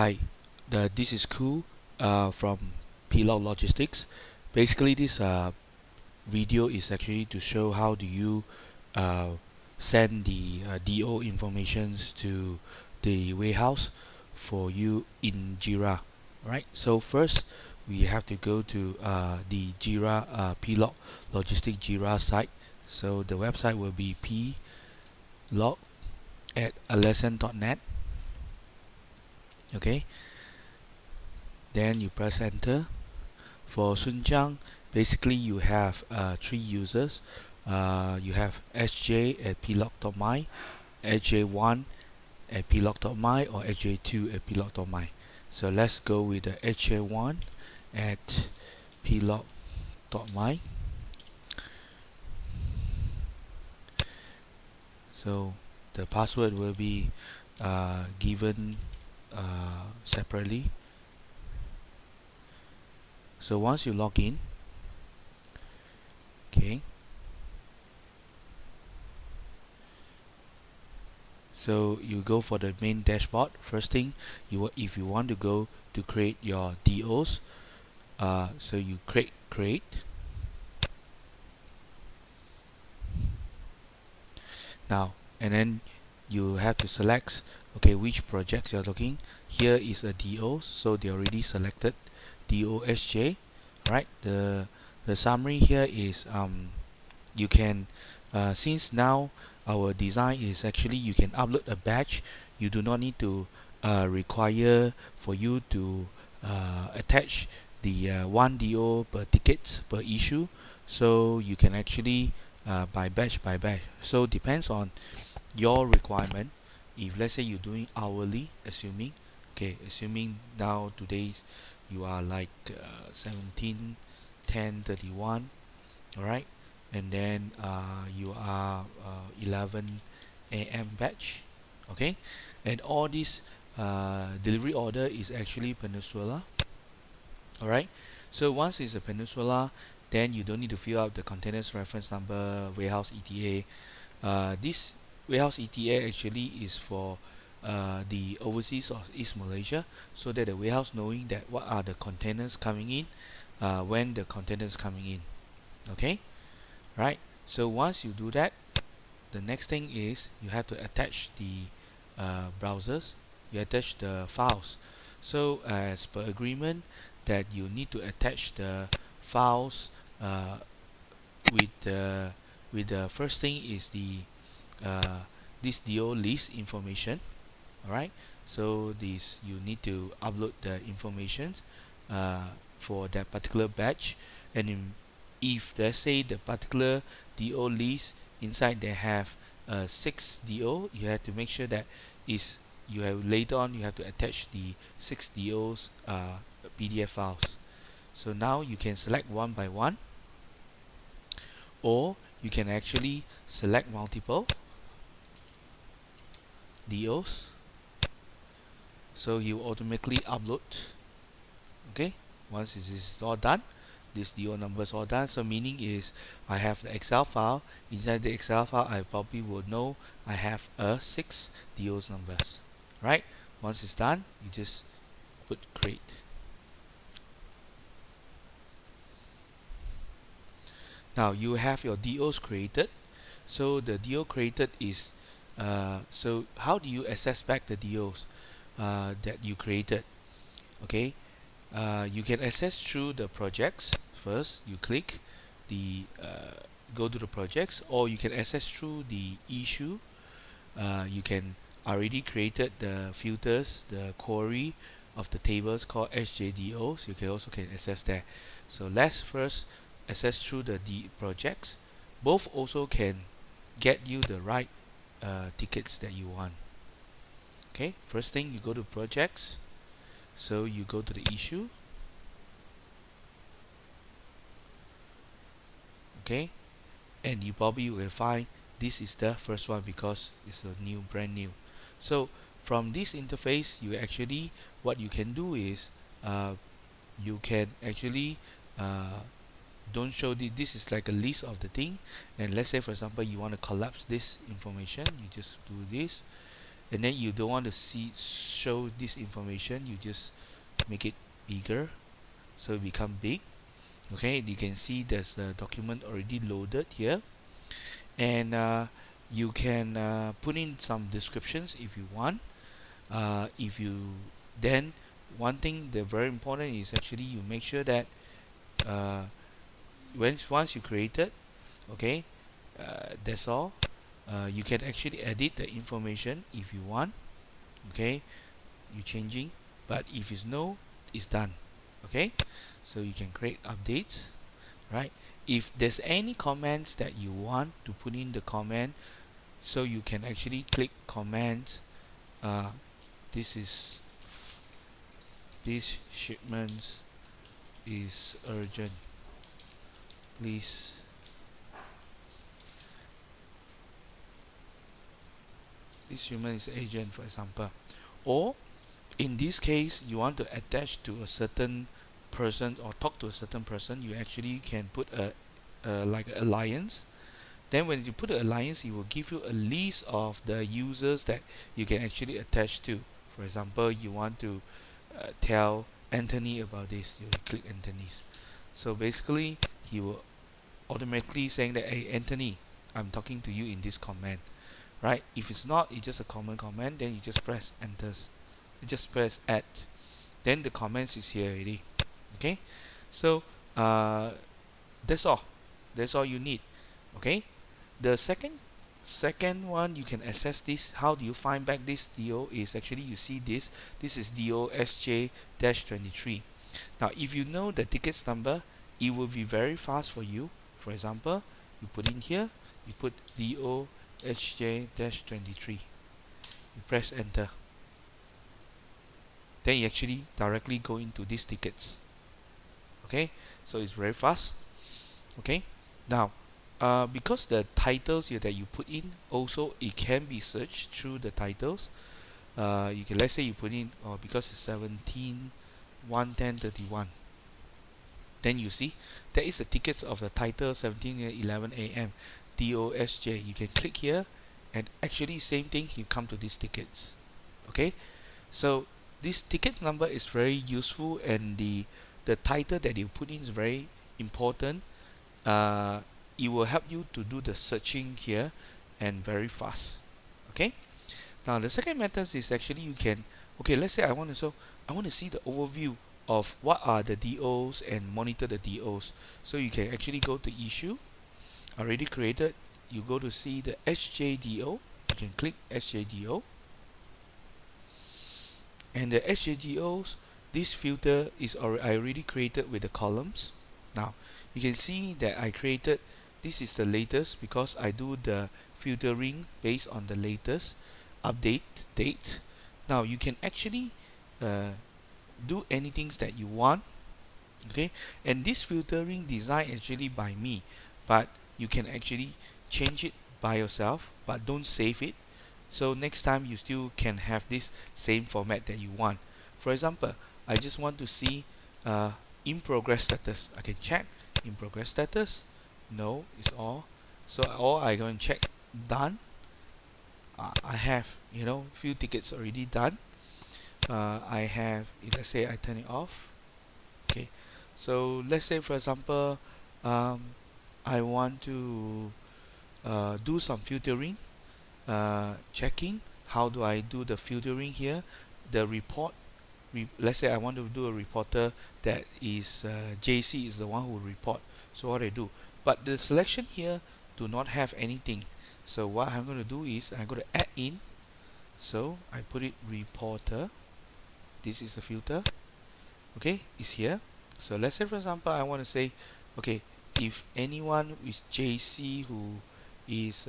Hi, this is Ku from Pilot Logistics. Basically, this video is actually to show how do you uh, send the DO informations to the warehouse for you in Jira. Right. So first, we have to go to the Jira Pilot Logistics Jira site. So the website will be plog at alesson.net. Okay. Then you press enter. For Sunjiang, basically you have three users. You have SJ at plog.my, SJ1 at plog.my, or SJ2 at plog.my. So let's go with the SJ1 at plog.my. So the password will be given separately. So once you log in, okay, so you go for the main dashboard. First thing, if you want to go to create your DOs, so you create. Now, and then you have to select which projects you're looking. Here is a DO, so they already selected DOSJ. Right, the summary here is you can since now our design is actually you can upload a batch. You do not need to require for you to attach the one DO per tickets per issue, so you can actually by batch. So depends on your requirement. If let's say you're doing hourly, assuming now today's you are like 17 10 31, all right, and then you are 11 a.m. batch, okay, and all this delivery order is actually Peninsula. All right, so once it's a Peninsula, then you don't need to fill out the containers reference number, warehouse ETA. This warehouse ETA actually is for the overseas or East Malaysia, so that the warehouse knowing that what are the containers coming in, when the containers coming in. Okay, right. So once you do that, the next thing is you have to attach the browsers. You attach the files. So as per agreement, that you need to attach the files with the first thing is the this DO list information. All right, so this you need to upload the information for that particular batch, and if let's say the particular DO list inside they have 6 DO, you have to make sure that is you have later on you have to attach the 6 DOs PDF files. So now you can select one by one, or you can actually select multiple DOs, so he will automatically upload. Okay, once this is all done, this DO number is all done. So meaning is I have the Excel file. Inside the Excel file, I probably will know I have 6 DOs numbers. Right, once it's done, you just put create. Now you have your DOs created. So the DO created is so how do you access back the DOs that you created? Okay, you can access through the projects. First, you click the go to the projects, or you can access through the issue. You can already created the filters, the query of the tables called SJDOs. You can also access that. So let's first access through the projects. Both also can get you the right tickets that you want. Okay, first thing you go to projects, so you go to the issue. Okay, and you probably will find this is the first one because it's a brand new. So from this interface, you actually what you can do is you can actually don't show this is like a list of the thing, and let's say for example you want to collapse this information, you just do this, and then you don't want to show this information, you just make it bigger so it become big. Okay, you can see there's a document already loaded here, and you can put in some descriptions if you want. If you then one thing that very important is actually you make sure that uh, once you created, okay, that's all. You can actually edit the information if you want. Okay, you changing, but if it's no, it's done. Okay, so you can create updates, right? If there's any comments that you want to put in the comment, so you can actually click comments. This is this shipments is urgent, please. This shipment is urgent, for example. Or in this case, you want to attach to a certain person or talk to a certain person, you actually can put a like an alliance. Then when you put an alliance, it will give you a list of the users that you can actually attach to. For example, you want to tell Anthony about this, you click Anthony's. So basically, he will automatically saying that, hey Anthony, I'm talking to you in this command, right? If it's not, it's just a common command, then you just press enter. You just press add. Then the comments is here already. Okay, so that's all. That's all you need. Okay, the second one you can access this. How do you find back this DO? Is actually you see this. This is DOSJ-23. Now, if you know the tickets number, it will be very fast for you. For example, you put in here, you put DOSJ-23. You press enter. Then you actually directly go into these tickets. Okay, so it's very fast. Okay, now because the titles here that you put in also it can be searched through the titles. You can, let's say you put in because it's 17/1/10/31, then you see there is a tickets of the title 17:11 a.m. DOSJ. You can click here and actually same thing, you come to these tickets. Okay, so this ticket number is very useful, and the title that you put in is very important. It will help you to do the searching here and very fast. Okay, now the second method is actually you can, okay, let's say I want to see the overview of what are the DOs and monitor the DOs. So you can actually go to issue already created, you go to see the SJDO, you can click SJDO, and the SJDOs, this filter is I already created with the columns. Now you can see that I created, this is the latest because I do the filtering based on the latest update date. Now you can actually do anything that you want. Okay, and this filtering design actually by me, but you can actually change it by yourself, but don't save it. So next time you still can have this same format that you want. For example, I just want to see in progress status. I can check in progress status. No, it's all. So all I go and check done. I have, you know, few tickets already done. I have, let's say I turn it off. Okay, so let's say for example I want to do some filtering, checking. How do I do the filtering here? The report, let's say I want to do a reporter that is JC is the one who report. So what I do, but the selection here do not have anything. So what I'm going to do is I'm going to add in. So I put it reporter. This is the filter. Okay, it's here. So let's say for example I want to say, okay, if anyone is JC who is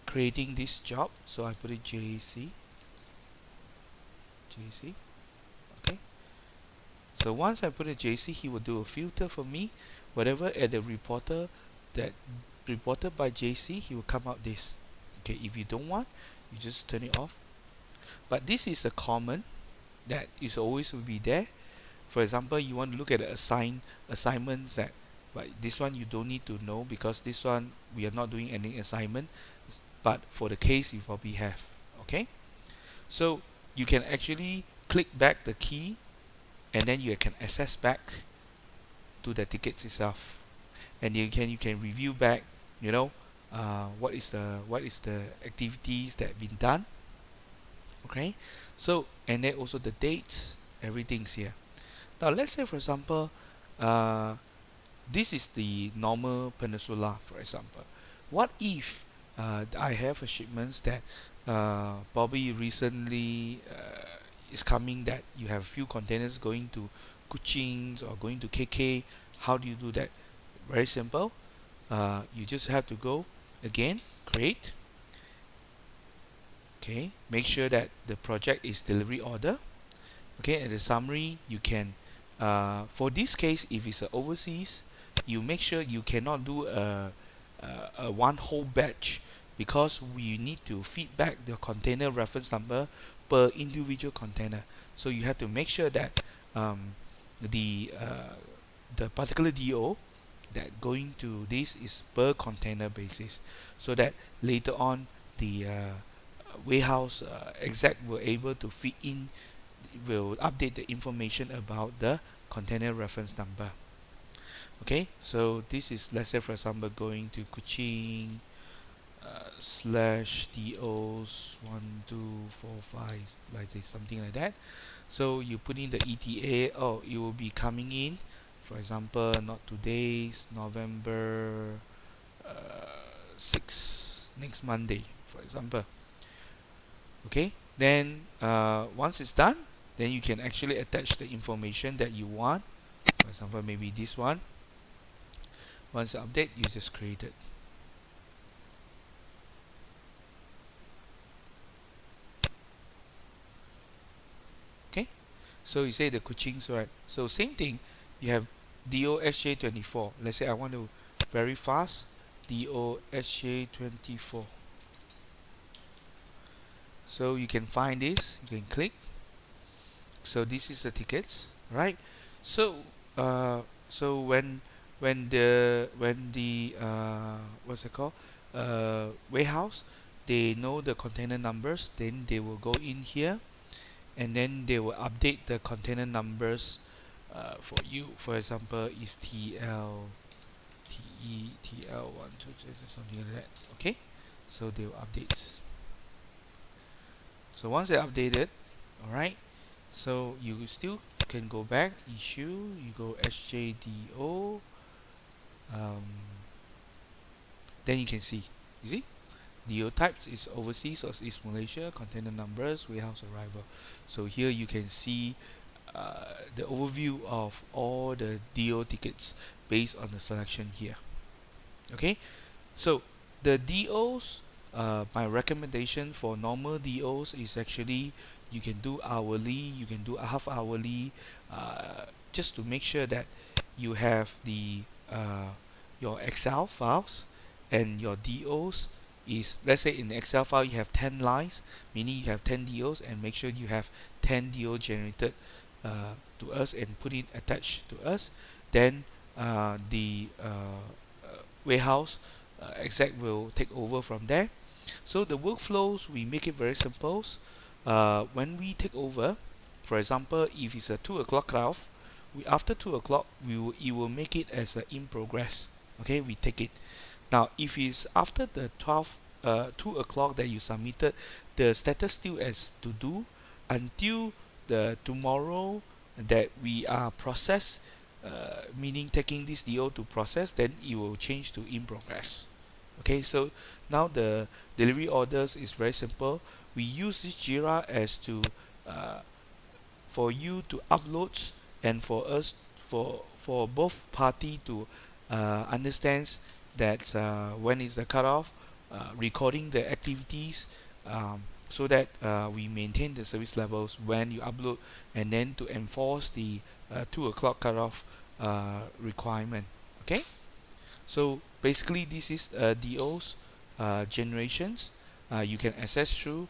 creating this job, so I put it JC. Okay, so once I put a JC, he will do a filter for me. Whatever at the reporter that reported by JC, he will come out this. Okay, if you don't want, you just turn it off. But this is a common that is always will be there. For example, you want to look at the assignments that, but this one you don't need to know because this one we are not doing any assignment. but for the case you probably have. Okay, so you can actually click back the key, and then you can access back to the tickets itself, and you can review back, what is the activities that have been done. Okay, so and then also the dates, everything's here. Now let's say for example, uh, this is the normal peninsula, for example. What if I have a shipments that probably recently is coming, that you have few containers going to Kuching or going to KK? How do you do that? Very simple. You just have to go again, create. Okay, make sure that the project is delivery order. Okay, and the summary you can, for this case, if it's overseas, you make sure you cannot do a one whole batch, because we need to feed back the container reference number per individual container. So you have to make sure that um, the uh, the particular DO that going to this is per container basis, so that later on the warehouse exec will able to feed in, will update the information about the container reference number. Okay, so this is, let's say for example, going to Kuching slash DOs 1245, like this, something like that. So you put in the ETA. Oh, it will be coming in, for example, not today's November 6, next Monday, for example. Okay, then once it's done, then you can actually attach the information that you want. For example, maybe this one. Once update, you just create it. Okay, so you say the Kuching's, right? So same thing, you have DOSJ24. Let's say I want to very fast DOSJ24. So you can find this, you can click. So this is the tickets, right? So so when the what's it called, warehouse, they know the container numbers, then they will go in here, and then they will update the container numbers for you. For example, is TL TE TL123, something like that. Okay, so they will update. So once they updated, all right, so you still can go back, issue, you go SJDO, um, then you can see, you see, DO types is overseas or is Malaysia, container numbers, warehouse arrival. So here you can see the overview of all the DO tickets based on the selection here. Okay, so the DOs, my recommendation for normal DOs is actually you can do hourly, you can do half hourly, just to make sure that you have the your Excel files, and your DOs is, let's say in the Excel file you have 10 lines, meaning you have 10 DOs, and make sure you have 10 DO generated to us and put in attached to us. Then the warehouse exec will take over from there. So the workflows, we make it very simple. When we take over, for example, if it's a 2 o'clock cutoff, after 2 o'clock it will make it as a in progress. Okay, we take it. Now if it's after the 2 o'clock that you submitted, the status still as to do until the tomorrow that we are process, meaning taking this DO to process, then it will change to in progress. Okay, so now the delivery orders is very simple. We use this Jira as to for you to upload, and for us, for both party to understands that when is the cutoff, recording the activities, so that we maintain the service levels when you upload, and then to enforce the 2 o'clock cutoff requirement. Okay, so basically this is DOs generations. You can access through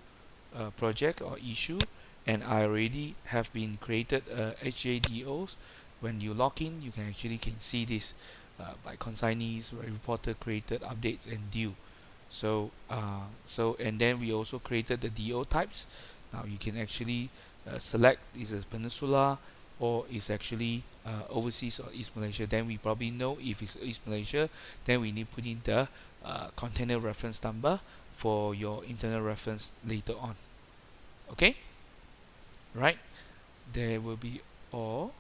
project or issue, and I already have been created HJDOs. When you log in, you can see this by consignees, reporter, created, updates, and due. So and then we also created the DO types. Now you can actually select is it Peninsula or is actually overseas or East Malaysia. Then we probably know if it's East Malaysia, then we need to put in the container reference number for your internal reference later on. Okay, right? There will be all